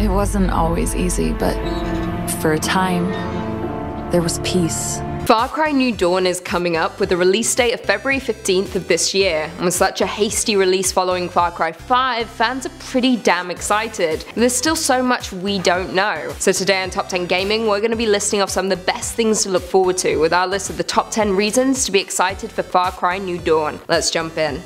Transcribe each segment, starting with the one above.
It wasn't always easy, but for a time, there was peace. Far Cry New Dawn is coming up with a release date of February 15th of this year, and with such a hasty release following Far Cry 5, fans are pretty damn excited. But there's still so much we don't know. So today on Top 10 Gaming, we're going to be listing off some of the best things to look forward to with our list of the top 10 reasons to be excited for Far Cry New Dawn. Let's jump in.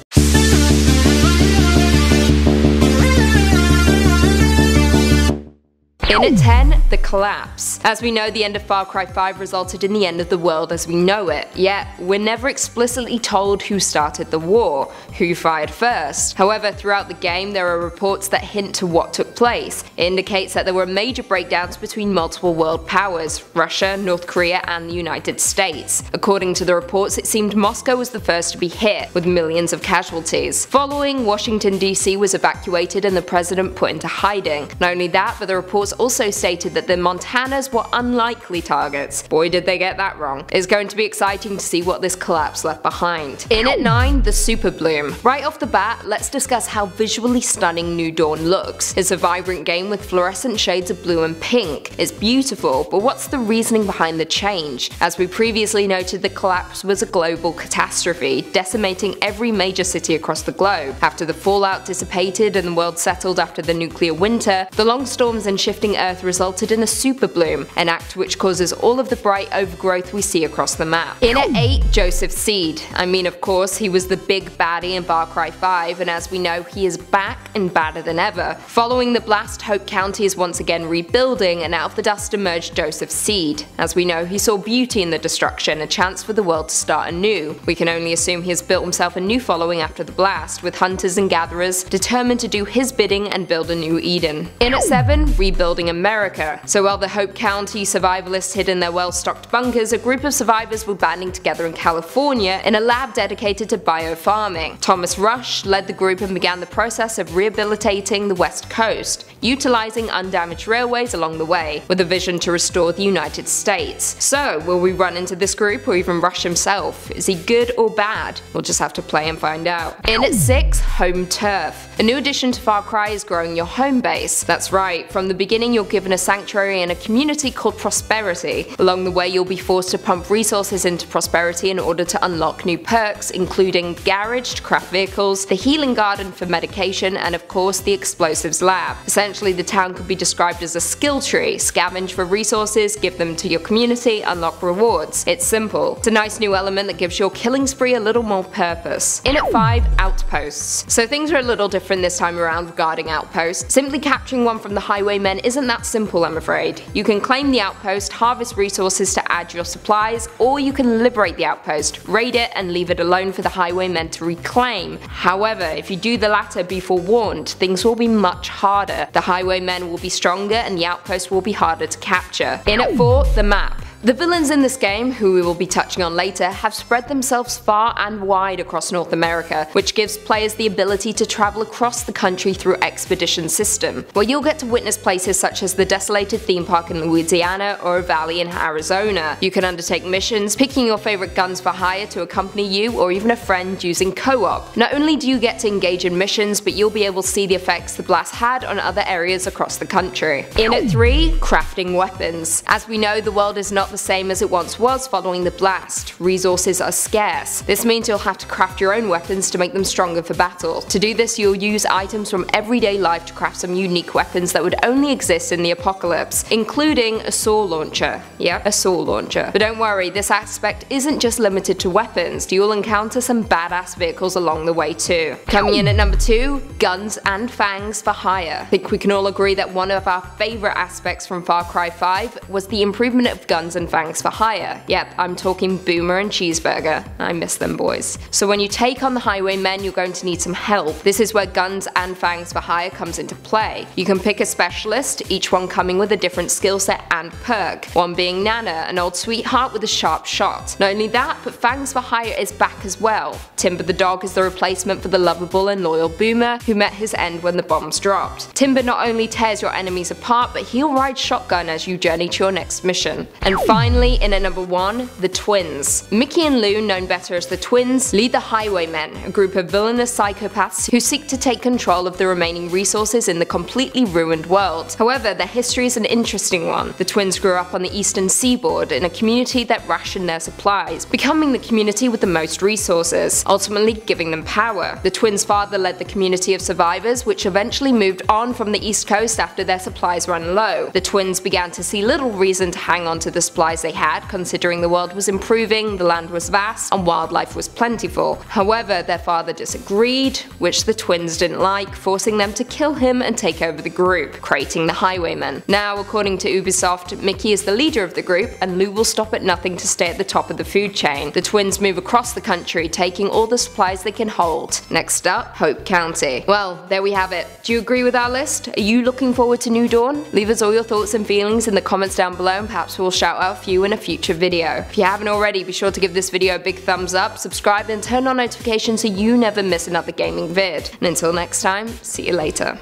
In at 10, the collapse. As we know, the end of Far Cry 5 resulted in the end of the world as we know it, yet we're never explicitly told who started the war, who fired first. However, throughout the game there are reports that hint to what took place. It indicates that there were major breakdowns between multiple world powers, Russia, North Korea and the United States. According to the reports, it seemed Moscow was the first to be hit, with millions of casualties. Following, Washington DC was evacuated and the president put into hiding. Not only that, but the reports also stated that the Montanas were unlikely targets. Boy did they get that wrong. It's going to be exciting to see what this collapse left behind. In at 9, the Super Bloom. Right off the bat, let's discuss how visually stunning New Dawn looks. It's a vibrant game with fluorescent shades of blue and pink. It's beautiful, but what's the reasoning behind the change? As we previously noted, the collapse was a global catastrophe, decimating every major city across the globe. After the fallout dissipated and the world settled after the nuclear winter, the long storms and shifting Earth resulted in a super bloom, an act which causes all of the bright overgrowth we see across the map. In at 8, Joseph Seed. I mean, of course, he was the big baddie in Far Cry 5, and as we know, he is back and badder than ever. Following the blast, Hope County is once again rebuilding, and out of the dust emerged Joseph Seed. As we know, he saw beauty in the destruction, a chance for the world to start anew. We can only assume he has built himself a new following after the blast, with hunters and gatherers determined to do his bidding and build a new Eden. In at 7, Rebuilding America. So while the Hope County survivalists hid in their well-stocked bunkers, a group of survivors were banding together in California in a lab dedicated to biofarming. Thomas Rush led the group and began the process of rehabilitating the West Coast, utilizing undamaged railways along the way, with a vision to restore the United States. So, will we run into this group or even Rush himself? Is he good or bad? We'll just have to play and find out. In at 6, Home Turf. A new addition to Far Cry is growing your home base. That's right, from the beginning you're given a sanctuary and a community called Prosperity. Along the way you'll be forced to pump resources into Prosperity in order to unlock new perks, including garage to craft vehicles, the healing garden for medication, and of course the explosives lab. Essentially the town could be described as a skill tree. Scavenge for resources, give them to your community, unlock rewards. It's simple. It's a nice new element that gives your killing spree a little more purpose. In at 5, Outposts. So things are a little different this time around regarding Outposts. Simply capturing one from the highwaymen isn't that simple, I'm afraid. You can claim the outpost, harvest resources to add your supplies, or you can liberate the outpost, raid it and leave it alone for the highwaymen to reclaim. However, if you do the latter, be forewarned, things will be much harder. The highwaymen will be stronger and the outpost will be harder to capture. In at 4, the map. The villains in this game, who we will be touching on later, have spread themselves far and wide across North America, which gives players the ability to travel across the country through expedition system, where you'll get to witness places such as the desolated theme park in Louisiana or a valley in Arizona. You can undertake missions, picking your favorite guns for hire to accompany you or even a friend using co-op. Not only do you get to engage in missions, but you'll be able to see the effects the blast had on other areas across the country. In at 3, crafting weapons. As we know, the world is not the same as it once was following the blast. Resources are scarce. This means you'll have to craft your own weapons to make them stronger for battle. To do this, you'll use items from everyday life to craft some unique weapons that would only exist in the apocalypse, including a saw launcher. Yep, a saw launcher. But don't worry, this aspect isn't just limited to weapons. You'll encounter some badass vehicles along the way too. Coming in at number 2, guns and fangs for hire. I think we can all agree that one of our favorite aspects from Far Cry 5 was the improvement of guns and fangs for hire. Yep, I'm talking Boomer and Cheeseburger. I miss them boys. So when you take on the highwaymen, you're going to need some help. This is where guns and fangs for hire comes into play. You can pick a specialist, each one coming with a different skill set and perk. One being Nana, an old sweetheart with a sharp shot. Not only that, but fangs for hire is back as well. Timber the dog is the replacement for the lovable and loyal Boomer, who met his end when the bombs dropped. Timber not only tears your enemies apart, but he'll ride shotgun as you journey to your next mission. And Finally, in at number 1, the twins. Mickey and Lou, known better as the twins, lead the Highwaymen, a group of villainous psychopaths who seek to take control of the remaining resources in the completely ruined world. However, their history is an interesting one. The twins grew up on the eastern seaboard in a community that rationed their supplies, becoming the community with the most resources, ultimately giving them power. The twins' father led the community of survivors, which eventually moved on from the east coast after their supplies ran low. The twins began to see little reason to hang on to the supplies they had, considering the world was improving, the land was vast, and wildlife was plentiful. However, their father disagreed, which the twins didn't like, forcing them to kill him and take over the group, creating the Highwaymen. Now, according to Ubisoft, Mickey is the leader of the group, and Lou will stop at nothing to stay at the top of the food chain. The twins move across the country, taking all the supplies they can hold. Next up, Hope County. Well, there we have it. Do you agree with our list? Are you looking forward to New Dawn? Leave us all your thoughts and feelings in the comments down below, and perhaps we'll shout out a few in a future video. If you haven't already, be sure to give this video a big thumbs up, subscribe, and turn on notifications so you never miss another gaming vid. And until next time, see you later.